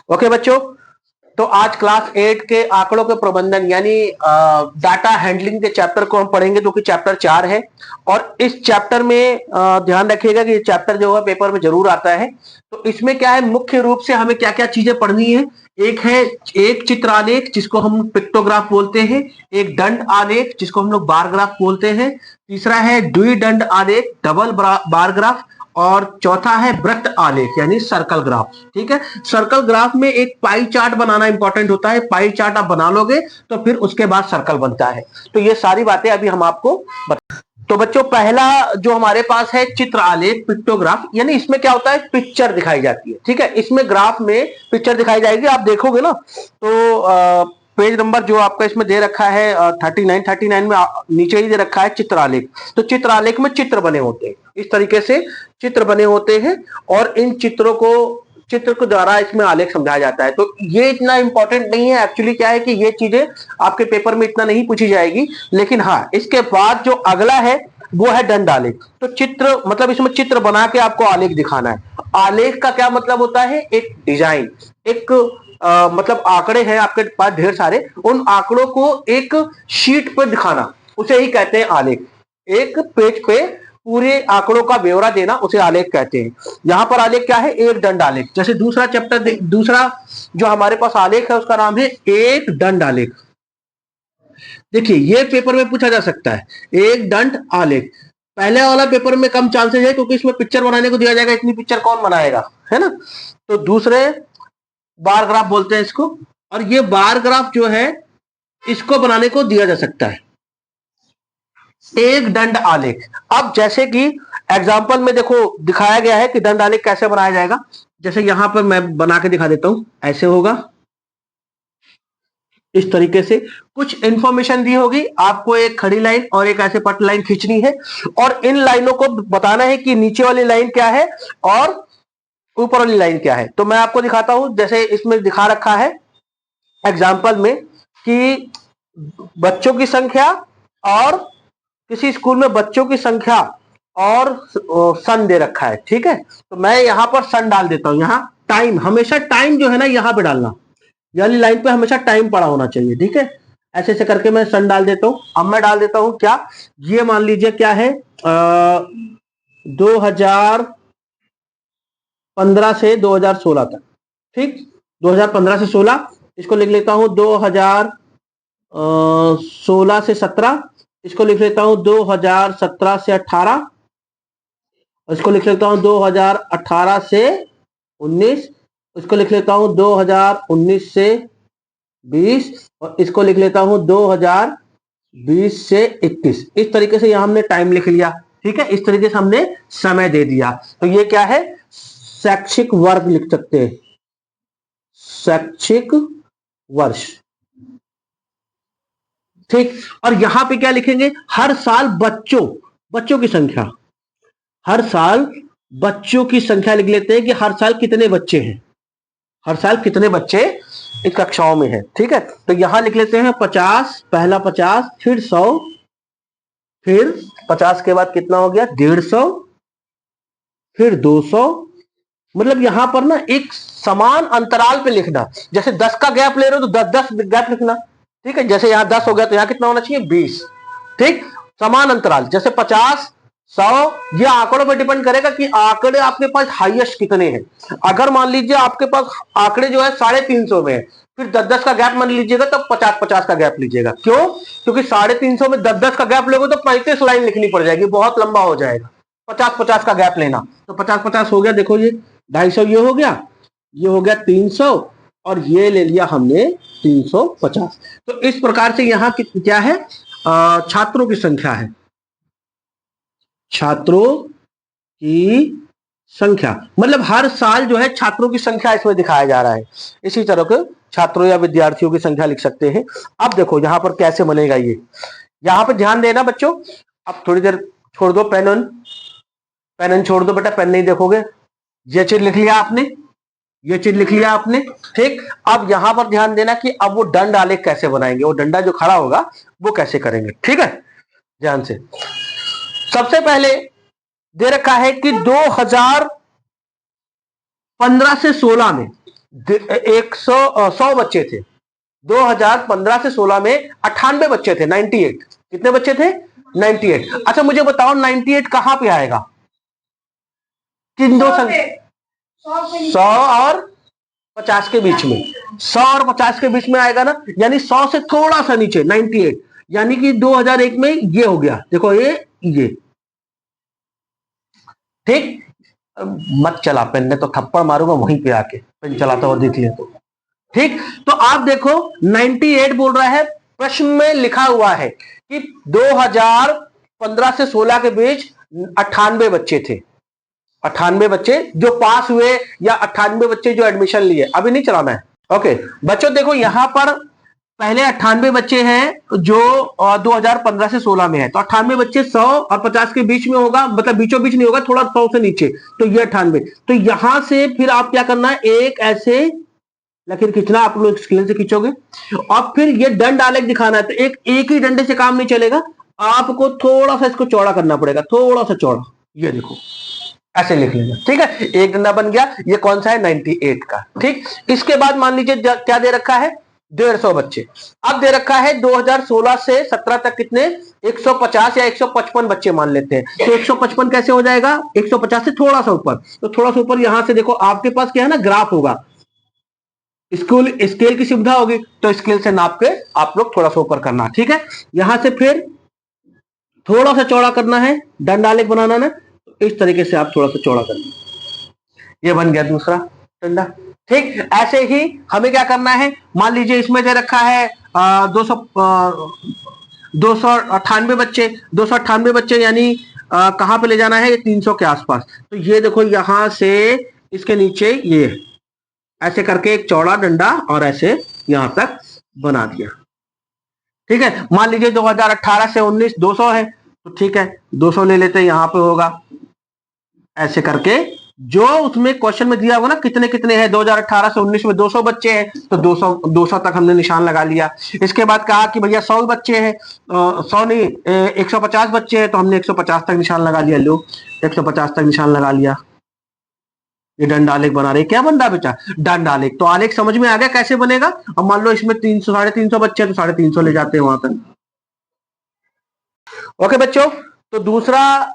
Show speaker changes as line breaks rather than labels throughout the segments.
Okay बच्चों, तो आज क्लास 8 के आंकड़ों के प्रबंधन यानी डाटा हैंडलिंग के चैप्टर को हम पढ़ेंगे, जो कि चैप्टर 4 है। और इस चैप्टर में ध्यान रखिएगा कि ये चैप्टर जो है पेपर में जरूर आता है। तो इसमें क्या है, मुख्य रूप से हमें क्या क्या चीजें पढ़नी है। एक है एक चित्र आलेख जिसको हम पिक्टोग्राफ बोलते हैं, एक दंड आलेख जिसको हम लोग बार ग्राफ बोलते हैं, तीसरा है द्विदंड आलेख डबल बार ग्राफ, और चौथा है वृत्त आलेख यानी सर्कल ग्राफ। ठीक है, सर्कल ग्राफ में एक पाई चार्ट बनाना इंपॉर्टेंट होता है। पाई चार्ट आप बना लोगे तो फिर उसके बाद सर्कल बनता है। तो ये सारी बातें अभी हम आपको तो बच्चों, पहला जो हमारे पास है चित्र आलेख पिक्टोग्राफ, यानी इसमें क्या होता है, पिक्चर दिखाई जाती है। ठीक है, इसमें ग्राफ में पिक्चर दिखाई जाएगी, आप देखोगे ना। तो पेज नंबर जो आपका इसमें दे रखा है 39 में नीचे ही दे रखा है चित्र आलेख। तो चित्र आलेख में चित्र बने होते हैं, इस तरीके से चित्र बने होते हैं, और इन चित्र के द्वारा इसमें आलेख समझाया जाता है। तो ये इतना इंपॉर्टेंट नहीं है। एक्चुअली क्या है कि ये चीजें आपके पेपर में इतना नहीं पूछी जाएगी, लेकिन हाँ, इसके बाद जो अगला है वो है दंड आलेख। तो चित्र मतलब इसमें चित्र बना के आपको आलेख दिखाना है। आलेख का क्या मतलब होता है, एक डिजाइन, एक मतलब आंकड़े हैं आपके पास ढेर सारे, उन आंकड़ों को एक शीट पर दिखाना, उसे ही कहते हैं आलेख। एक पेज पे पूरे आंकड़ों का ब्यौरा देना उसे आलेख कहते हैं। यहां पर आलेख क्या है, एक दंड आलेख। जैसे दूसरा जो हमारे पास आलेख है उसका नाम है एक दंड आलेख। देखिए, ये पेपर में पूछा जा सकता है, एक दंड आलेख। पहले वाला पेपर में कम चांसेस है क्योंकि इसमें पिक्चर बनाने को दिया जाएगा, इतनी पिक्चर कौन बनाएगा, है ना। तो दूसरे बार ग्राफ बोलते हैं इसको, और ये बार ग्राफ जो है इसको बनाने को दिया जा सकता है एक दंड आलेख। अब जैसे कि एग्जाम्पल में देखो दिखाया गया है कि दंड आलेख कैसे बनाया जाएगा। जैसे यहां पर मैं बना के दिखा देता हूं, ऐसे होगा, इस तरीके से कुछ इंफॉर्मेशन दी होगी आपको, एक खड़ी लाइन और एक ऐसे पट लाइन खींचनी है, और इन लाइनों को बताना है कि नीचे वाली लाइन क्या है और ऊपर वाली लाइन क्या है। तो मैं आपको दिखाता हूं, जैसे इसमें दिखा रखा है एग्जाम्पल में कि बच्चों की संख्या, और किसी स्कूल में बच्चों की संख्या और सन दे रखा है। ठीक है, तो मैं यहां पर सन डाल देता हूं। यहां टाइम, हमेशा टाइम जो है ना यहां पे डालना, यानी लाइन पे हमेशा टाइम पड़ा होना चाहिए। ठीक है, ऐसे ऐसे करके मैं सन डाल देता हूं। अब मैं डाल देता हूं क्या, ये मान लीजिए क्या है 2015 से 2016 तक। ठीक, 2015 से 16, इसको लिख लेता हूं 2016 से 17, इसको लिख लेता हूं 2017 से 18, इसको लिख लेता हूं 2018 से 19, इसको लिख लेता हूं 2019 से 20, और इसको लिख लेता हूं 2020 से 21। इस तरीके से यहां हमने टाइम लिख लिया। ठीक है, इस तरीके से हमने समय दे दिया। तो ये क्या है, शैक्षिक वर्ग लिख सकते हैं, शैक्षिक वर्ष। ठीक, और यहां पे क्या लिखेंगे, हर साल बच्चों की संख्या, हर साल बच्चों की संख्या लिख लेते हैं कि हर साल कितने बच्चे हैं, हर साल कितने बच्चे इन कक्षाओं में हैं। ठीक है, तो यहां लिख लेते हैं 50, पहला 50, फिर 100, फिर 50 के बाद कितना हो गया 150, फिर 200। मतलब यहां पर ना एक समान अंतराल पे लिखना। जैसे 10 का गैप ले रहे हो तो 10 गैप लिखना। ठीक है, जैसे यहां 10 हो गया तो यहां कितना होना चाहिए 20। ठीक, समान अंतराल, जैसे 50, 100, ये आंकड़ों पर डिपेंड करेगा कि आंकड़े आपके पास हाईएस्ट कितने हैं। अगर मान लीजिए आपके पास आंकड़े जो है 350 में है, फिर 10-10 का गैप मान लीजिएगा, तब 50-50 का गैप लीजिएगा। क्यों, क्योंकि 350 में 10-10 का गैप लोगे तो 35 लाइन लिखनी पड़ जाएगी, बहुत लंबा हो जाएगा। 50-50 का गैप लेना, तो 50-50 हो गया। देखो ये 250 ये हो गया, ये हो गया 300, और ये ले लिया हमने 350। तो इस प्रकार से यहाँ क्या है, छात्रों की संख्या है, छात्रों की संख्या, मतलब हर साल जो है छात्रों की संख्या इसमें दिखाया जा रहा है। इसी तरह के छात्रों या विद्यार्थियों की संख्या लिख सकते हैं। अब देखो यहां पर कैसे बनेगा ये, यहां पर ध्यान देना बच्चों। अब थोड़ी देर छोड़ दो, पेन छोड़ दो बेटा, पेन नहीं देखोगे। ये चीज लिख लिया आपने, ये चीज लिख लिया आपने। ठीक, अब यहां पर ध्यान देना कि अब वो दंड आलेख कैसे बनाएंगे, वो डंडा जो खड़ा होगा वो कैसे करेंगे। ठीक है, ध्यान से। सबसे पहले दे रखा है कि 2015 से 16 में 100 बच्चे थे। 2015 से 16 में 98 बच्चे थे, 98। कितने बच्चे थे? 98। अच्छा मुझे बताओ 98 कहां पे आएगा? किन दो संख्या? 100 और 50 के बीच में। 100 और 50 के बीच में आएगा ना, यानी 100 से थोड़ा सा नीचे 98, यानी कि 2001 में ये हो गया। देखो ये ठीक। मत चला पेन, ने तो थप्पड़ मारूंगा वहीं पे आके, पेन चलाता हुआ देख लिया तो। ठीक, तो आप देखो 98 बोल रहा है, प्रश्न में लिखा हुआ है कि 2015 से 16 के बीच 98 बच्चे थे। 98 बच्चे जो पास हुए या 98 बच्चे जो एडमिशन लिए। अभी नहीं चलाना है। ओके बच्चों देखो यहां पर पहले 98 बच्चे हैं जो 2015 से 16 में है, तो 98 बच्चे 100 और 50 के बीच में होगा, मतलब बीचों बीच नहीं होगा, थोड़ा 100 से नीचे, तो ये 98। तो यहां से फिर आप क्या करना है, एक ऐसे लकीर खींचना, आप लोग स्केल से खींचोगे और फिर ये दंड आलेख दिखाना है। तो एक ही डंडे से काम नहीं चलेगा, आपको थोड़ा सा इसको चौड़ा करना पड़ेगा, थोड़ा सा चौड़ा। ये देखो ऐसे लिख लेना, ठीक है। एक डंडा बन गया। ये कौन सा है? 98 का। ठीक, इसके बाद मान लीजिए क्या दे रखा है? 150 बच्चे। अब दे रखा है 2016 से 17 तक कितने? 150 या 155 बच्चे मान लेते हैं। तो 155 कैसे हो जाएगा? 150 से थोड़ा सा ऊपर, तो थोड़ा सा ऊपर यहां से देखो आपके पास क्या है ना, ग्राफ होगा, स्केल की सुविधा होगी, तो स्केल से नाप के आप लोग थोड़ा सा ऊपर करना, ठीक है। यहां से फिर थोड़ा सा चौड़ा करना है, दंड आलेख बनाना ना, तो इस तरीके से आप थोड़ा सा चौड़ा करना। ये बन गया दूसरा डंडा। ठीक, ऐसे ही हमें क्या करना है, मान लीजिए इसमें दे रखा है 298 बच्चे। 298 बच्चे यानी कहां पे ले जाना है? 300 के आसपास। तो ये देखो यहां से इसके नीचे ये ऐसे करके एक चौड़ा डंडा और ऐसे यहां तक बना दिया, ठीक है। मान लीजिए 2018 से 19 200 है, तो ठीक है 200 ले लेते हैं, यहां पे होगा ऐसे करके, जो उसमें क्वेश्चन में दिया होगा ना कितने कितने हैं, 2018 से 19 में 200 बच्चे हैं, तो 200 तक हमने निशान लगा लिया। इसके बाद कहा कि भैया 100 बच्चे हैं, 100 नहीं 150 बच्चे हैं, तो हमने 150 तक निशान लगा लिया। लो 150 तक निशान लगा लिया। ये दंड आलेख बना रहे, क्या बन रहा है बेटा? दंड आलेख। तो आलेख समझ में आ गया कैसे बनेगा। अब मान लो इसमें 300 350 बच्चे हैं, तो 350 ले जाते हैं वहां तक। ओके बच्चों, तो दूसरा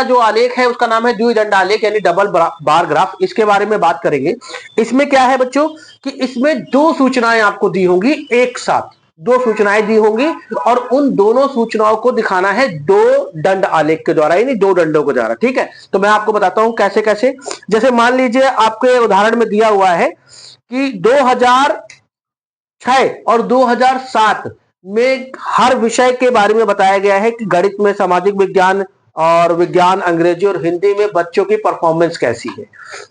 जो आलेख है उसका नाम है द्विदंड आलेख, यानी डबल बार ग्राफ। इसके बारे में बात करेंगे। इसमें क्या है बच्चों कि इसमें दो सूचनाएं आपको दी होंगी, एक साथ दो सूचनाएं दी होंगी, और उन दोनों सूचनाओं को दिखाना है दो दंड आलेख के द्वारा, यानी दो दंडों के द्वारा, ठीक है। तो मैं आपको बताता हूं कैसे कैसे। जैसे मान लीजिए आपके उदाहरण में दिया हुआ है कि 2006 और 2007 में हर विषय के बारे में बताया गया है कि गणित में, सामाजिक विज्ञान और विज्ञान, अंग्रेजी और हिंदी में बच्चों की परफॉर्मेंस कैसी है।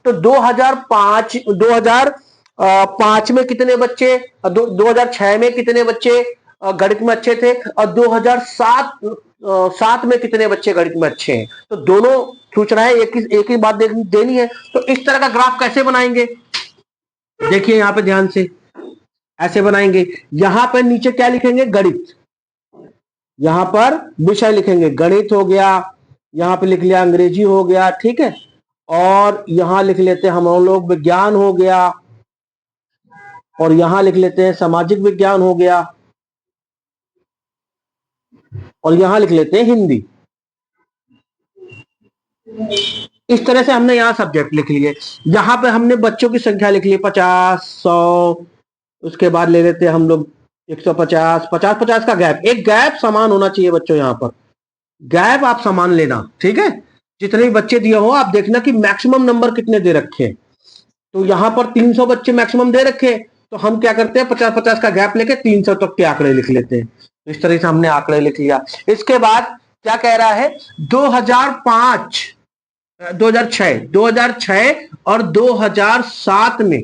तो 2005 में कितने बच्चे, 2006 में कितने बच्चे गणित में अच्छे थे, और 2007 में कितने बच्चे गणित में अच्छे हैं। तो दोनों सूचनाएं एक ही बात देनी है। तो इस तरह का ग्राफ कैसे बनाएंगे, देखिए यहां पे ध्यान से ऐसे बनाएंगे। यहां पर नीचे क्या लिखेंगे? गणित। यहां पर विषय लिखेंगे, गणित हो गया, यहां पे लिख लिया अंग्रेजी हो गया, ठीक है। और यहां लिख लेते हैं हम लोग विज्ञान हो गया, और यहां लिख लेते हैं सामाजिक विज्ञान हो गया, और यहां लिख लेते हैं हिंदी। इस तरह से हमने यहां सब्जेक्ट लिख लिए। यहां पे हमने बच्चों की संख्या लिख ली 50 100, उसके बाद ले लेते हैं हम लोग 150 50 50 का गैप, एक गैप समान होना चाहिए बच्चों, यहां पर गैप आप समान लेना, ठीक है। जितने भी बच्चे दिए हो आप देखना कि मैक्सिमम नंबर कितने दे रखे हैं। तो यहां पर 300 बच्चे मैक्सिमम दे रखे हैं, तो हम क्या करते हैं 50 50 का गैप लेके 300 तक के आंकड़े लिख लेते हैं। तो इस तरह से हमने आंकड़े लिख लिया। इसके बाद क्या कह रहा है, 2005 2006 2006 और 2007 में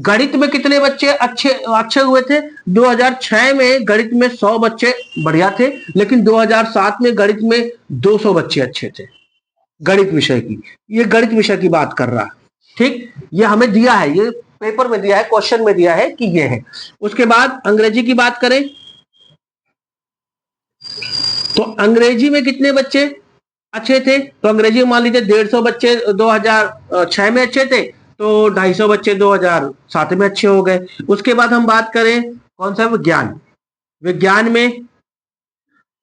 गणित में कितने बच्चे अच्छे अच्छे हुए थे। 2006 में गणित में 100 बच्चे बढ़िया थे, लेकिन 2007 में गणित में 200 बच्चे अच्छे थे गणित विषय की। ये गणित विषय की बात कर रहा है, ठीक। ये हमें दिया है, ये पेपर में दिया है, क्वेश्चन में दिया है कि ये है। उसके बाद अंग्रेजी की बात करें तो अंग्रेजी में कितने बच्चे अच्छे थे। तो अंग्रेजी में मान लीजिए 150 बच्चे 2006 में अच्छे थे, तो 250 बच्चे 2007 में अच्छे हो गए। उसके बाद हम बात करें कौन सा, विज्ञान। विज्ञान में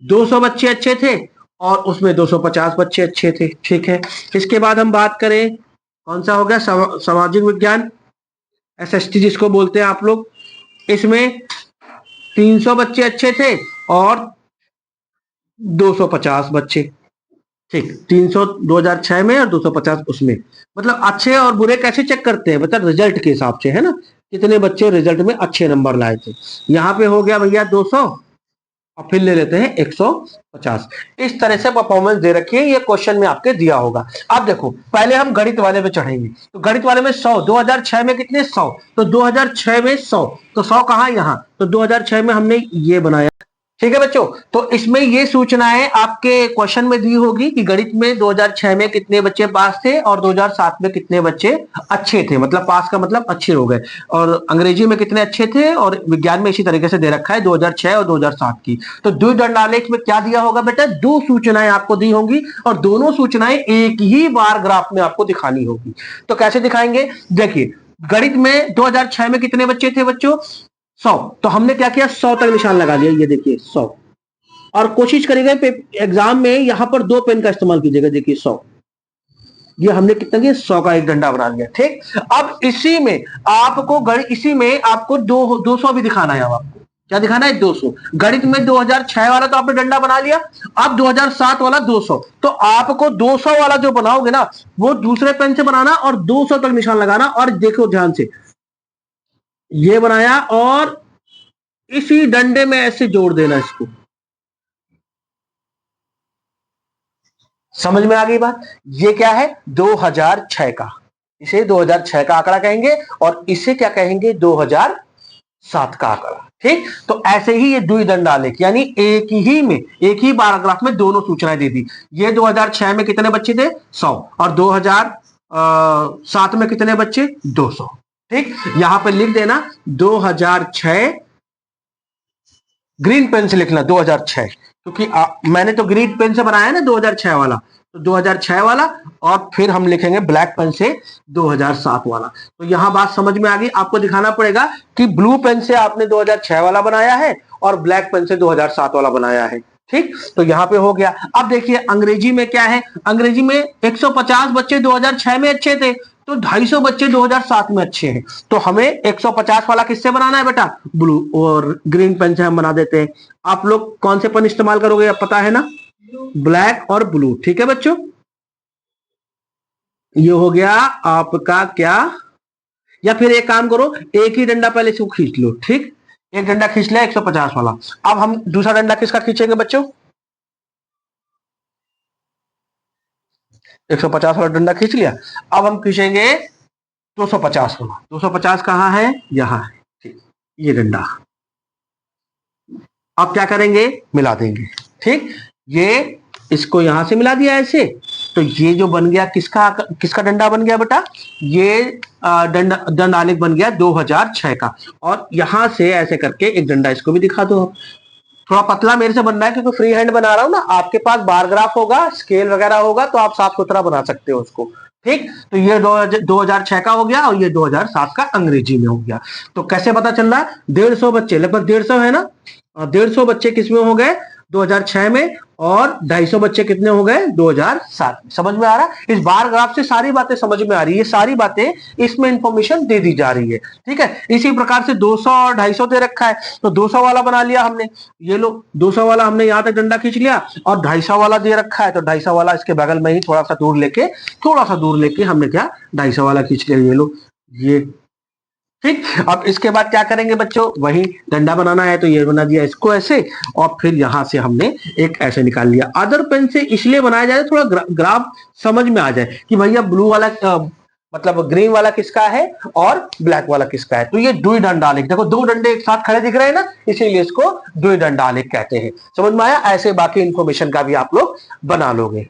200 बच्चे अच्छे थे और उसमें 250 बच्चे अच्छे थे, ठीक है। इसके बाद हम बात करें कौन सा हो गया, सामाजिक विज्ञान, एसएसटी जिसको बोलते हैं आप लोग। इसमें 300 बच्चे अच्छे थे और 250 बच्चे, ठीक। 300 2006 में और 250 उसमें। मतलब अच्छे और बुरे कैसे चेक करते हैं, मतलब रिजल्ट के हिसाब से, है ना, कितने बच्चे रिजल्ट में अच्छे नंबर लाए थे। यहां पे हो गया भैया 200 और फिर ले लेते हैं 150। इस तरह से परफॉर्मेंस दे रखी है, ये क्वेश्चन में आपके दिया होगा। अब देखो पहले हम गणित वाले पे चढ़ेंगे, तो गणित वाले में 100, 2006 में कितने 100, तो 2006 में 100, तो 100 कहां, यहां, तो 2006 में हमने ये बनाया, ठीक है बच्चों। तो इसमें ये सूचनाएं आपके क्वेश्चन में दी होगी कि गणित में 2006 में कितने बच्चे पास थे और 2007 में कितने बच्चे अच्छे थे, मतलब पास का मतलब अच्छे हो गए, और अंग्रेजी में कितने अच्छे थे, और विज्ञान में इसी तरीके से दे रखा है 2006 और 2007 की। तो द्विदंडालेख में क्या दिया होगा बेटा, दो सूचनाएं आपको दी होंगी और दोनों सूचनाएं एक ही बार ग्राफ में आपको दिखानी होगी। तो कैसे दिखाएंगे, देखिए गणित में 2006 में कितने बच्चे थे बच्चों, 100, तो हमने क्या किया, 100 तक निशान लगा दिया, ये देखिए 100। और कोशिश करिएगा एग्जाम में यहां पर 2 पेन का इस्तेमाल कीजिएगा, देखिए 100, ये हमने कितना किया, 100 का एक डंडा बना लिया, ठीक। अब इसी में आपको 200 भी दिखाना है। अब आपको क्या दिखाना है, 200। गणित में 2006 वाला तो आपने डंडा बना लिया, अब 2007 वाला 200, तो आपको 200 वाला जो बनाओगे ना वो दूसरे पेन से बनाना और 200 तक निशान लगाना। और देखो ध्यान से, ये बनाया और इसी डंडे में ऐसे जोड़ देना इसको। समझ में आ गई बात, ये क्या है 2006 का, इसे 2006 का आंकड़ा कहेंगे और इसे क्या कहेंगे 2007 का आंकड़ा, ठीक। तो ऐसे ही ये द्विदंडालेख, यानी एक ही पैराग्राफ में दोनों सूचनाएं दे दी। ये 2006 में कितने बच्चे थे 100 और 2007 में कितने बच्चे 200, ठीक। यहां पे लिख देना 2006, ग्रीन पेन से लिखना 2006, क्योंकि मैंने तो ग्रीन पेन से बनाया है ना 2006 वाला, तो 2006 वाला, और फिर हम लिखेंगे ब्लैक पेन से 2007 वाला। तो यहां बात समझ में आ गई, आपको दिखाना पड़ेगा कि ब्लू पेन से आपने 2006 वाला बनाया है और ब्लैक पेन से 2007 वाला बनाया है, ठीक। तो यहां पे हो गया। अब देखिए अंग्रेजी में क्या है, अंग्रेजी में 150 बच्चे 2006 में अच्छे थे, तो 250 बच्चे 2007 में अच्छे हैं। तो हमें 150 वाला किससे बनाना है बेटा, ब्लू और ग्रीन पेन से हम बना देते हैं। आप लोग कौन से पेन इस्तेमाल करोगे, अब पता है ना, ब्लैक और ब्लू, ठीक है बच्चों। ये हो गया आपका क्या, या फिर एक काम करो, एक ही डंडा पहले से खींच लो, ठीक। एक डंडा खींच लिया 150 वाला, अब हम दूसरा डंडा किसका खींचेंगे बच्चों, 150 वाला डंडा खींच लिया। अब हम खींचेंगे 250 वाला। 250 कहां है, यहां है, ठीक। ये डंडा अब क्या करेंगे, मिला देंगे, ठीक। ये इसको यहां से मिला दिया ऐसे, तो ये जो बन गया किसका किसका डंडा बन गया बेटा, ये दंडालेख बन गया 2006 का। और यहां से ऐसे करके एक डंडा इसको भी दिखा दो। थोड़ा पतला मेरे से बनना है क्योंकि फ्री हैंड बना रहा हूं ना, आपके पास बार ग्राफ होगा, स्केल वगैरह होगा तो आप साफ सुथरा बना सकते हो उसको, ठीक। तो ये 2006 का हो गया और ये 2007 का अंग्रेजी में हो गया। तो कैसे पता चल रहा है, 150 बच्चे, लगभग 150 है ना, 150 बच्चे किसमें हो गए 2006 में, और 250 बच्चे कितने हो गए 2007 में। समझ में आ रहा है, इस बार ग्राफ से सारी बातें समझ में आ रही है, सारी बातें इसमें इंफॉर्मेशन दे दी जा रही है, ठीक है। इसी प्रकार से 200 और 250 दे रखा है, तो 200 वाला बना लिया हमने, ये लो 200 वाला हमने यहां तक डंडा खींच लिया, और 250 वाला दे रखा है तो 250 वाला इसके बगल में ही थोड़ा सा दूर लेके हमने क्या 250 वाला खींच लिया, ये लो ये, ठीक। अब इसके बाद क्या करेंगे बच्चों, वही डंडा बनाना है तो ये बना दिया इसको ऐसे, और फिर यहां से हमने एक ऐसे निकाल लिया। अदर पेन से इसलिए बनाया जाए थोड़ा ग्राफ समझ में आ जाए कि भैया ब्लू वाला मतलब ग्रीन वाला किसका है और ब्लैक वाला किसका है। तो ये द्विदंडालेख, देखो दो डंडे एक साथ खड़े दिख रहे हैं ना, इसीलिए इसको द्विदंडालेख कहते हैं। समझ में आया, ऐसे बाकी इंफॉर्मेशन का भी आप लोग बना लोगे।